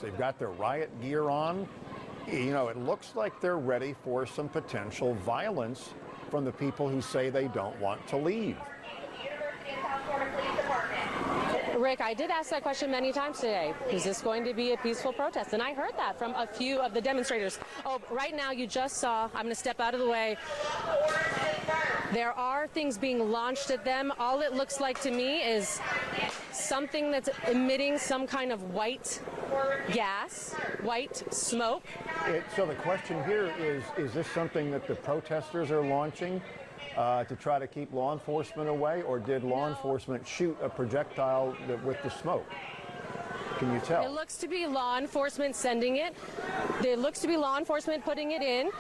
They've got their riot gear on. You know, it looks like they're ready for some potential violence from the people who say they don't want to leave. Rick, I did ask that question many times today. Is this going to be a peaceful protest? And I heard that from a few of the demonstrators. Oh, right now you just saw, I'm going to step out of the way. There are things being launched at them. All it looks like to me is something that's emitting some kind of white gas, white smoke. So the question here is this something that the protesters are launching to try to keep law enforcement away, or did law enforcement shoot a projectile with the smoke? Can you tell? It looks to be law enforcement sending it. It looks to be law enforcement putting it in.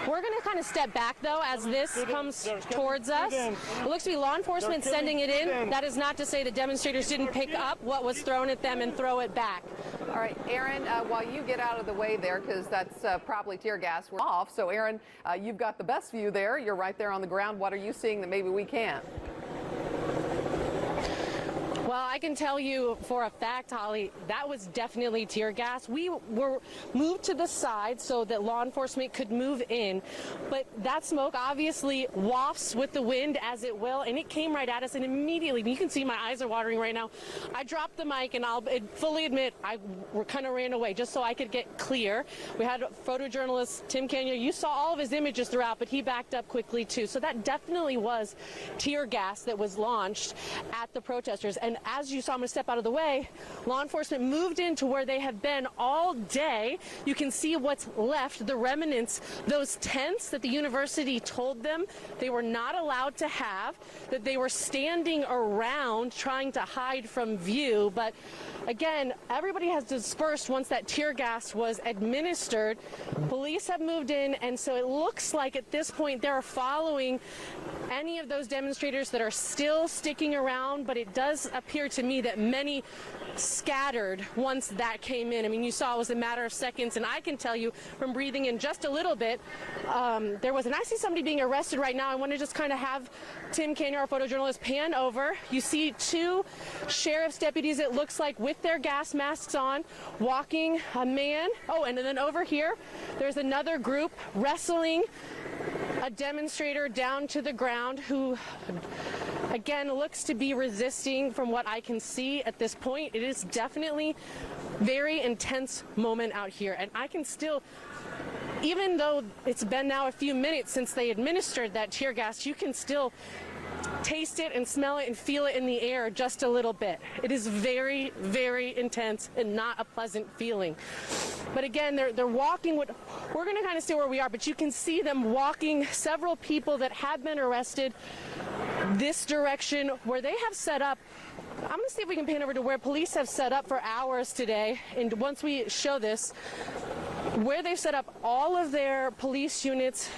We're going to kind of step back, though, as this comes towards us. It looks to be law enforcement sending it in. That is not to say the demonstrators didn't pick up what was thrown at them and throw it back. All right, Aaron, while you get out of the way there, because that's probably tear gas, we're off. So, Aaron, you've got the best view there. You're right there on the ground. What are you seeing that maybe we can't? Well, I can tell you for a fact, Holly, that was definitely tear gas. We were moved to the side so that law enforcement could move in, but that smoke obviously wafts with the wind as it will, and it came right at us, and immediately, you can see my eyes are watering right now. I dropped the mic, and I'll fully admit I kind of ran away just so I could get clear. We had photojournalist Tim Kenya. You saw all of his images throughout, but he backed up quickly too. So that definitely was tear gas that was launched at the protesters. And as you saw, I'm going to step out of the way, law enforcement moved into where they have been all day. You can see what's left, the remnants, those tents that the university told them they were not allowed to have, that they were standing around trying to hide from view. But again, everybody has dispersed once that tear gas was administered. Police have moved in, and so it looks like at this point they're following any of those demonstrators that are still sticking around, but it does appear to me that many scattered once that came in. I mean, you saw it was a matter of seconds, and I can tell you from breathing in just a little bit, there was, and I see somebody being arrested right now. I want to just kind of have Tim Kenya, our photojournalist, pan over. You see two sheriff's deputies, it looks like, with their gas masks on, walking a man. Oh, and then over here, there's another group wrestling a demonstrator down to the ground who, again, looks to be resisting from what I can see at this point. It is definitely very intense moment out here, and I can still, even though it's been now a few minutes since they administered that tear gas, you can still taste it and smell it and feel it in the air just a little bit. It is very, very intense and not a pleasant feeling. But again, they're walking. We're going to kind of stay where we are, but you can see them walking several people that have been arrested this direction where they have set up. I'm going to see if we can pan over to where police have set up for hours today. And once we show this, where they've set up all of their police units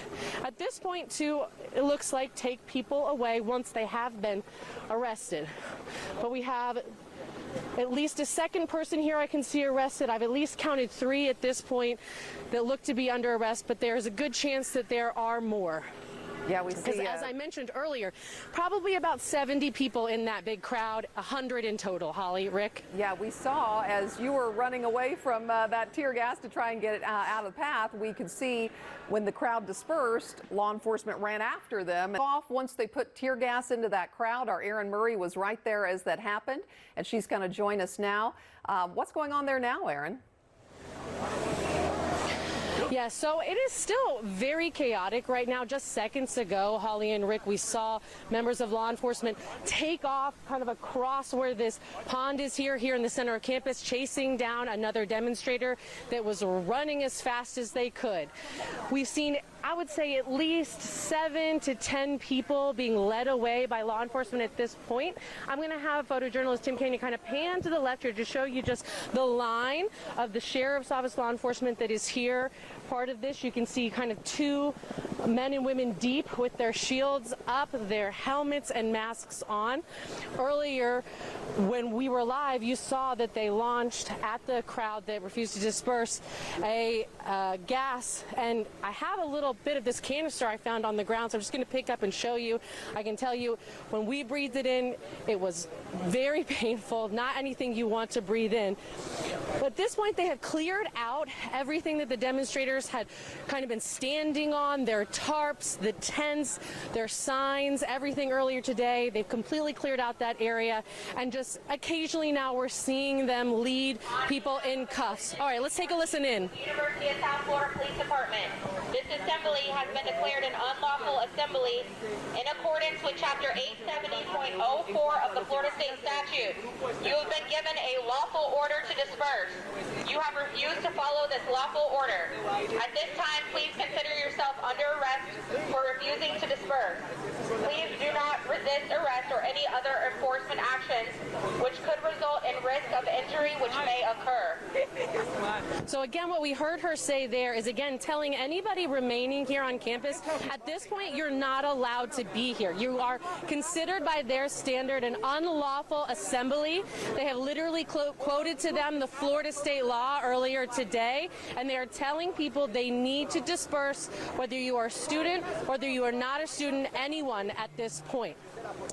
at this point to, it looks like, take people away once they have been arrested. But we have at least a second person here I can see arrested. I've at least counted 3 at this point that look to be under arrest, but there's a good chance that there are more. Yeah, we see. Because as I mentioned earlier, probably about 70 people in that big crowd, 100 in total. Holly, Rick? Yeah, we saw as you were running away from that tear gas to try and get it out of the path, we could see when the crowd dispersed, law enforcement ran after them. Off once they put tear gas into that crowd. Our Erin Murray was right there as that happened, and she's going to join us now. What's going on there now, Erin? Yeah, so it is still very chaotic right now. Just seconds ago, Holly and Rick, we saw members of law enforcement take off kind of across where this pond is here in the center of campus, chasing down another demonstrator that was running as fast as they could. We've seen, I would say, at least 7 to 10 people being led away by law enforcement at this point. I'm going to have photojournalist Tim Kenya kind of pan to the left here to show you just the line of the sheriff's office law enforcement that is here. Part of this, you can see kind of 2 men and women deep with their shields up, their helmets and masks on. Earlier, when we were live, you saw that they launched at the crowd that refused to disperse a gas, and I have a little bit of this canister I found on the ground, so I'm just going to pick up and show you. I can tell you, when we breathed it in, it was very painful, not anything you want to breathe in. But at this point, they have cleared out everything that the demonstrators had kind of been standing on, their tarps, the tents, their signs, everything earlier today. They've completely cleared out that area, and just occasionally now we're seeing them lead people in cuffs. All right, let's take a listen in. University of South Florida Police Department. This assembly has been declared an unlawful assembly in accordance with Chapter 870.04 of the Florida State Statute. You have been given a lawful order to disperse. You have refused to follow this lawful order. At this time, please consider yourself under arrest for refusing to disperse. Please do not resist arrest or any other enforcement actions which could result in risk of injury which may occur. So again, what we heard her say there is, again, telling anybody remaining here on campus, at this point, you're not allowed to be here. You are considered by their standard an unlawful assembly. They have literally quoted to them the Florida state law earlier today, and they are telling people they need to disperse, whether you are a student, whether you are not a student, anyone at this point.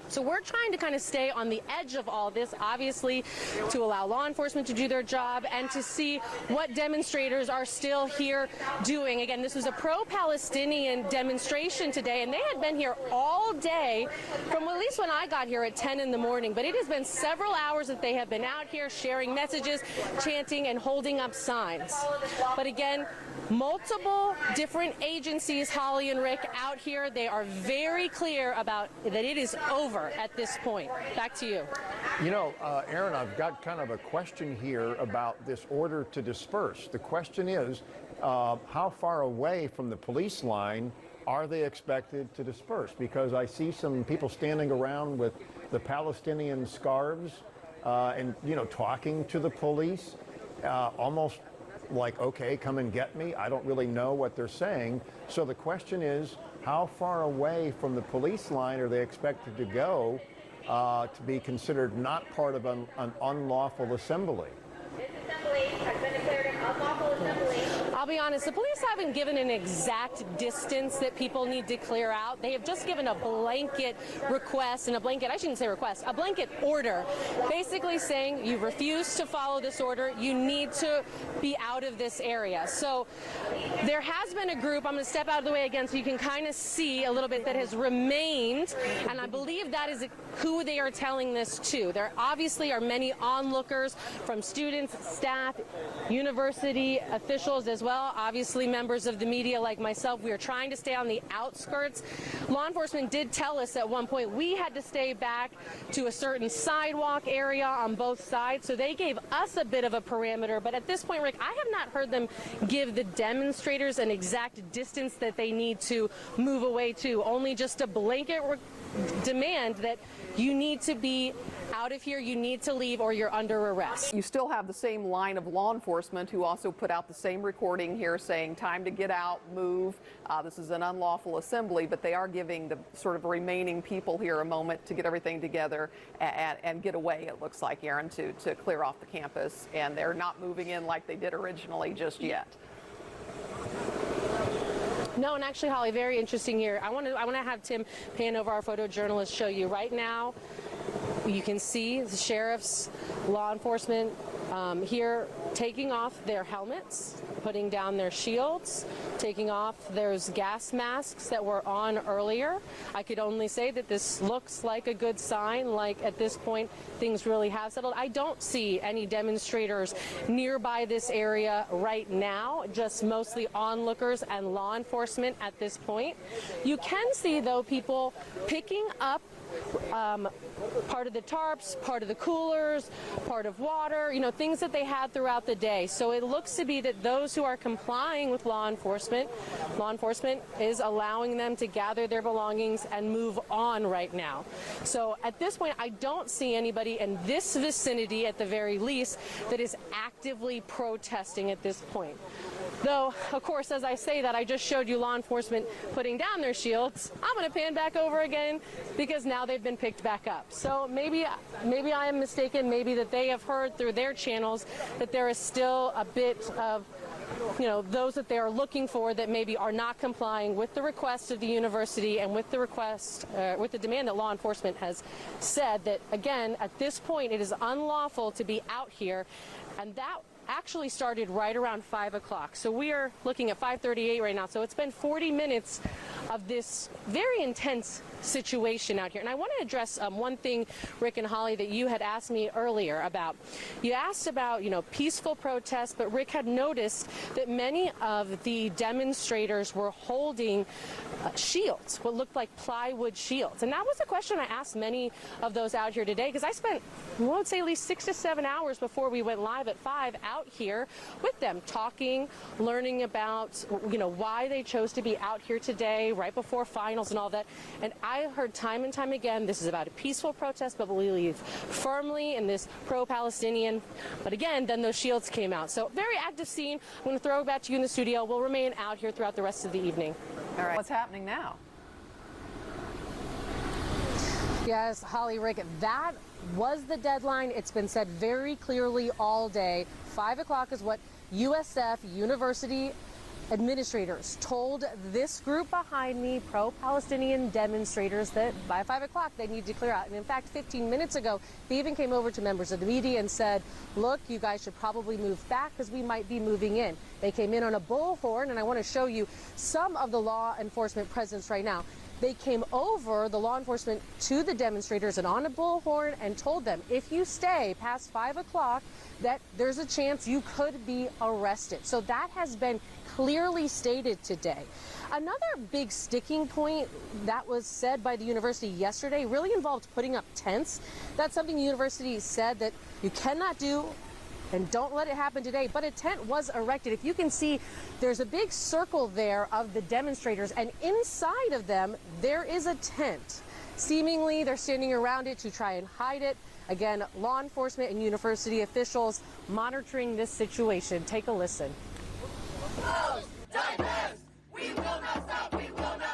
So we're trying to kind of stay on the edge of all this, obviously, to allow law enforcement to do their job and to see what demonstrators are still here doing. Again, this was a pro-Palestinian demonstration today, and they had been here all day from at least when I got here at 10 in the morning. But it has been several hours that they have been out here sharing messages, chanting, and holding up signs. But again, multiple different agencies, Holly and Rick, out here. They are very clear about that it is over at this point. Back to you. You know, Aaron, I've got kind of a question here about this order to disperse. The question is, how far away from the police line are they expected to disperse? Because I see some people standing around with the Palestinian scarves and, you know, talking to the police, almost like, okay, come and get me. I don't really know what they're saying. So the question is, how far away from the police line are they expected to go to be considered not part of an unlawful assembly? This assembly has been declared an unlawful assembly. I'll be honest, the police haven't given an exact distance that people need to clear out. They have just given a blanket request, and a blanket order, basically saying you refuse to follow this order, you need to be out of this area. So there has been a group, I'm going to step out of the way again so you can kind of see a little bit, that has remained, and I believe that is who they are telling this to. There obviously are many onlookers from students, staff, university officials as well, obviously members of the media like myself. We are trying to stay on the outskirts. Law enforcement did tell us at one point we had to stay back to a certain sidewalk area on both sides, so they gave us a bit of a parameter. But at this point, Rick, I have not heard them give the demonstrators an exact distance that they need to move away to, only just a blanket demand that you need to be out of here, you need to leave, or you're under arrest. You still have the same line of law enforcement who also put out the same recording here saying time to get out, move. This is an unlawful assembly, but they are giving the sort of remaining people here a moment to get everything together and get away, it looks like, Aaron, to clear off the campus. And they're not moving in like they did originally just yet. No, and actually, Holly, very interesting here. I want to have Tim Panover, our photojournalist, show you right now. You can see the sheriffs, law enforcement here taking off their helmets, putting down their shields, taking off those gas masks that were on earlier. I could only say that this looks like a good sign, like at this point things really have settled. I don't see any demonstrators nearby this area right now, just mostly onlookers and law enforcement at this point. You can see, though, people picking up part of the tarps, part of the coolers, part of water, you know, things that they had throughout the day. So it looks to be that those who are complying with law enforcement is allowing them to gather their belongings and move on right now. So at this point, I don't see anybody in this vicinity, at the very least, that is actively protesting at this point. Though, of course, as I say that, I just showed you law enforcement putting down their shields. I'm going to pan back over again because now they've been picked back up. So maybe I am mistaken, maybe that they have heard through their channels that there is still a bit of, you know, those that they are looking for that maybe are not complying with the request of the university and with the request, with the demand that law enforcement has said that, again, at this point it is unlawful to be out here. And that actually started right around 5 o'clock. So we are looking at 5:38 right now. So it's been 40 minutes of this very intense situation out here. And I want to address one thing, Rick and Holly, that you had asked me earlier about. You asked about, peaceful protests, but Rick had noticed that many of the demonstrators were holding shields, what looked like plywood shields. And that was a question I asked many of those out here today, because I spent, I would say, at least 6 to 7 hours before we went live at 5 out here with them, talking, learning about, why they chose to be out here today, right before finals and all that. And I heard time and time again, this is about a peaceful protest, but we believe firmly in this pro-Palestinian. But again, then those shields came out. So very active scene. I'm going to throw it back to you in the studio. We'll remain out here throughout the rest of the evening. All right. What's happening now? Yes, Holly, Rick, that was the deadline. It's been said very clearly all day. 5 o'clock is what USF University administrators told this group behind me, pro-Palestinian demonstrators, that by 5 o'clock they need to clear out. And in fact, 15 minutes ago, they even came over to members of the media and said, look, you guys should probably move back because we might be moving in. They came in on a bullhorn, and I want to show you some of the law enforcement presence right now. They came over, the law enforcement, to the demonstrators and on a bullhorn and told them, if you stay past 5 o'clock, that there's a chance you could be arrested. So that has been clearly stated today. Another big sticking point that was said by the university yesterday really involved putting up tents. That's something the university said that you cannot do, and don't let it happen today. But a tent was erected. If you can see, there's a big circle there of the demonstrators, and inside of them, there is a tent. Seemingly, they're standing around it to try and hide it. Again, law enforcement and university officials monitoring this situation. Take a listen.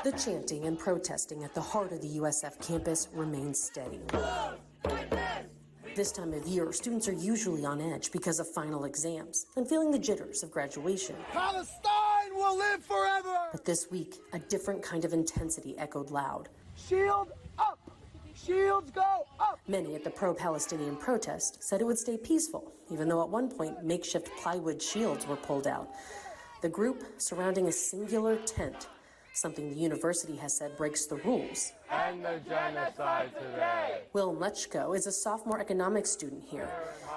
The chanting and protesting at the heart of the USF campus remains steady. This time of year, students are usually on edge because of final exams and feeling the jitters of graduation. Palestine will live forever! But this week, a different kind of intensity echoed loud. Shield up! Shields go up! Many at the pro-Palestinian protest said it would stay peaceful, even though at one point makeshift plywood shields were pulled out. The group surrounding a singular tent, something the university has said breaks the rules. End the genocide today. Will Lechko is a sophomore economics student here.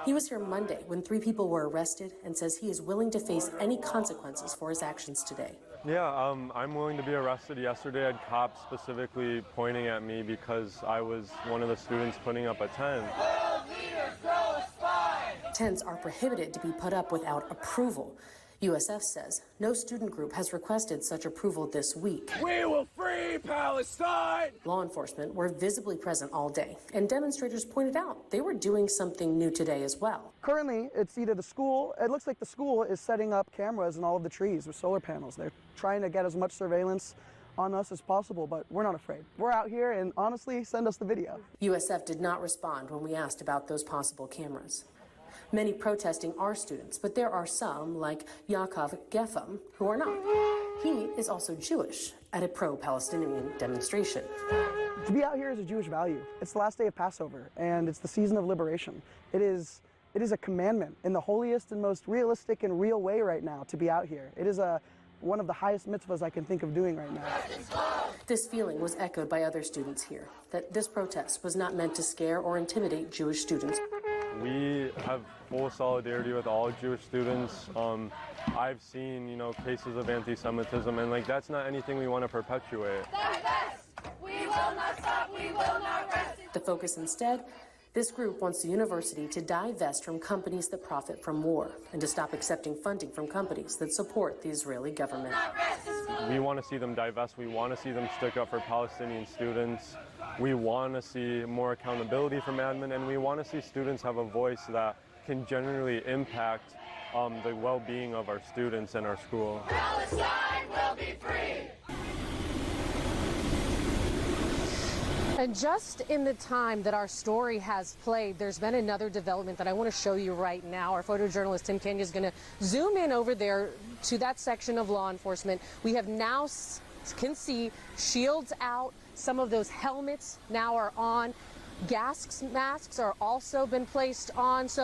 He was here Monday when 3 people were arrested and says he is willing to face any consequences for his actions today. Yeah, I'm willing to be arrested. Yesterday I had cops specifically pointing at me because I was one of the students putting up a tent. Tents are prohibited to be put up without approval. USF says no student group has requested such approval this week. We will free Palestine! Law enforcement were visibly present all day, and demonstrators pointed out they were doing something new today as well. Currently, it's either the school, it looks like the school is setting up cameras in all of the trees with solar panels. They're trying to get as much surveillance on us as possible, but we're not afraid. We're out here, and honestly, send us the video. USF did not respond when we asked about those possible cameras. Many protesting are students, but there are some, like Yaakov Gefam, who are not. He is also Jewish at a pro-Palestinian demonstration. To be out here is a Jewish value. It's the last day of Passover, and it's the season of liberation. It is a commandment in the holiest and most realistic and real way right now to be out here. It is one of the highest mitzvahs I can think of doing right now. This feeling was echoed by other students here, that this protest was not meant to scare or intimidate Jewish students. We have full solidarity with all Jewish students. I've seen, cases of anti-Semitism, and that's not anything we want to perpetuate. We will not stop, we will not rest. The focus instead, this group wants the university to divest from companies that profit from war and to stop accepting funding from companies that support the Israeli government. We want to see them divest. We want to see them stick up for Palestinian students. We want to see more accountability from admin, and we want to see students have a voice that can genuinely impact the well-being of our students and our school. Palestine will be free. And just in the time that our story has played, there's been another development that I want to show you right now. Our photojournalist Tim Kenya is going to zoom in over there to that section of law enforcement. We have now can see shields out. Some of those helmets now are on. Gas masks are also been placed on. So